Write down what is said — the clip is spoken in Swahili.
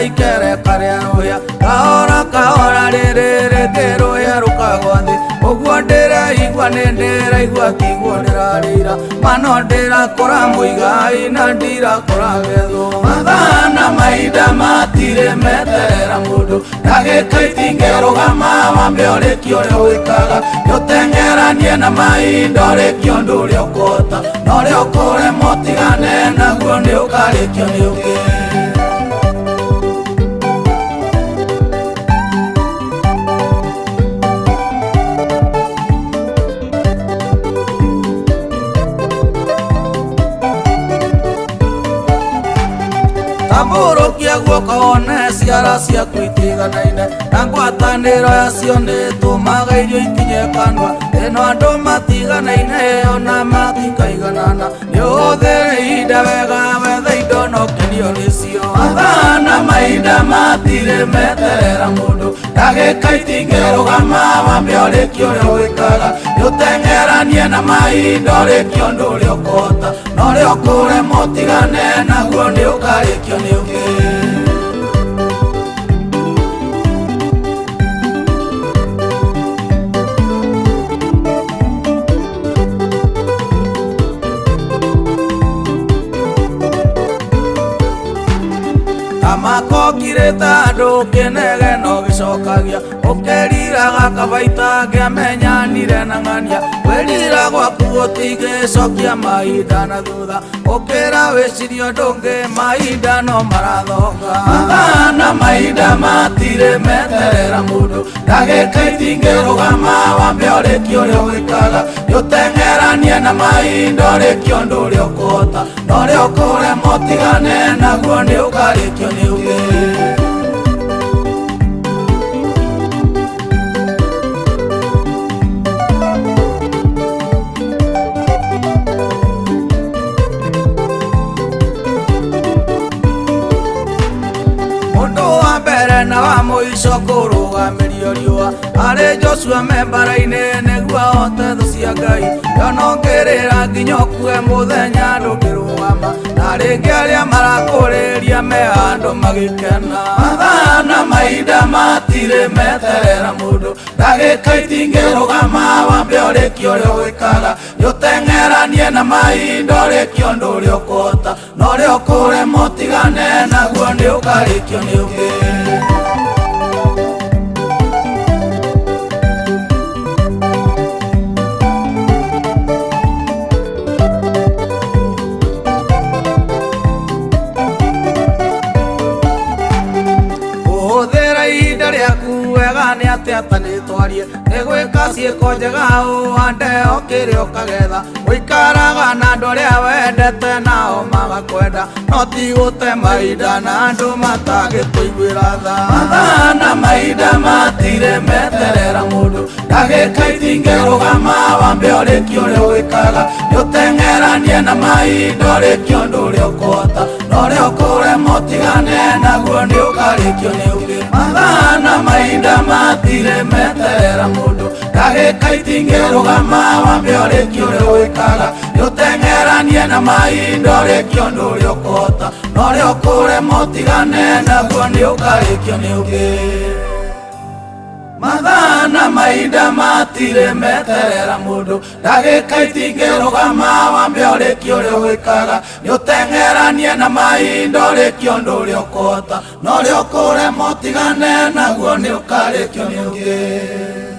ikere karia ruya kahora kahora rĩrĩ ruya rukagwa thĩ ũguo ndĩraigua nĩ ndĩraigua kĩguo ndĩrarĩra mano ndĩrakora mũigai na ndirakora gethwo mathaa na mahinda matirĩ meterera mũndũ ndagĩka itingĩrũgama wambe ũrĩkie ũrĩa wĩkaga ũteng'eranie na mahinda ũrĩkie ũndũ ũrĩa ũkũhota na ũrĩa ũkũrema ũtigane naguo nĩ ũkarĩkio nĩ ũngĩ. Tambũrũkia guoko wone ciara ciaku itiganaine na ngwatanĩro yacio nĩtũmaga irio ikinye kanua ĩno andũ matiganaine ona matikaiganana nĩũhũthĩre ihinda wega wethe indo na ũkenio nĩcio mathaa na mahinda matirĩ meterera mũndũ ndagĩka itingĩrũgama wambe ũrĩkie ũrĩa wĩkaga ũteng'eranie na mahinda ũrĩkie ũndũ ũrĩa ũkũhota na ũrĩa ũkũrema ũtigane naguo nĩ ũkarĩkio nĩ ũngĩ. Amakokirĩte andũ kĩnegeno gĩcokagia ũkeriraga kabaita ngĩamenyanire na ng'ania kwĩrira gwaku gũtingĩcokia mahinda na thutha ũkĩra wĩcirie ũndũ ũngĩ mahinda no marathonga mathaa na mahinda matirĩ meterera mũndũ ndagĩka itingĩrũgama wambe ũrĩkie ũrĩa wĩkaga ũteng'eranie na mahinda ũrĩkie ũndũ ũrĩa ũkũhota na ũrĩa ũkũrema ũtigane naguo nĩ ũkarĩkio nĩ ũngĩ. Na wa mũico kũrũgamĩrio riũa arĩ Joshua membara-inĩ nĩguo ahote thũ cia Ngai ndonongĩrĩra nginya ũkue mũthenya ndũngĩrũgama na rĩngĩ arĩa marakũrĩria me handũ magĩkena mathaa na mahinda matirĩ meterera mũndũ ndagĩka itingĩrũgama wambe ũrĩkie ũrĩa wĩkaga ũteng'eranie na mahinda ũrĩkie ũndũ ũrĩa ũkũhota na ũrĩa ũkũrema ũtigane naguo nĩ ũkarĩkio nĩ ũngĩ. Nĩ atĩ atanĩtwarie nĩ gwĩka ciĩko njega ũhande ũkĩrĩ ũkagetha ũikaraga na andũ arĩa wendete nao magakwenda no ti gũte mahinda na andũ matagĩkũiguĩra tha mathaa na mahinda matirĩ meterera mũndũ ndagĩka itingĩrũgama wambe ũrĩkie ũrĩa wĩkaga ũteng'eranie na mahinda ũrĩkie ũndũ ũrĩa ũkũhota na ũrĩa ũkũrema ũtigane naguo nĩ ũkarĩkio nĩ ũngĩ mathaa na mahinda matirĩ meterera mũndũ ndagĩka itingĩrũgama wambe ũrĩkie ũrĩa wĩkaga ũteng'eranie na mahinda ũrĩkie ũndũ ũrĩa ũkũhota na ũrĩa ũkũrema ũtigane naguo nĩ ũkarĩkio nĩ ũngĩ mathaa na mahinda matirĩ meterera mũndũ ndagĩka itingĩrũgama wambe ũrĩkie ũrĩa wĩkaga ũteng'eranie na mahinda ũrĩkie ũndũ ũrĩa ũkũhota na ũrĩa ũkũrema ũtigane naguo nĩ ũkarĩkio nĩ ũngĩ.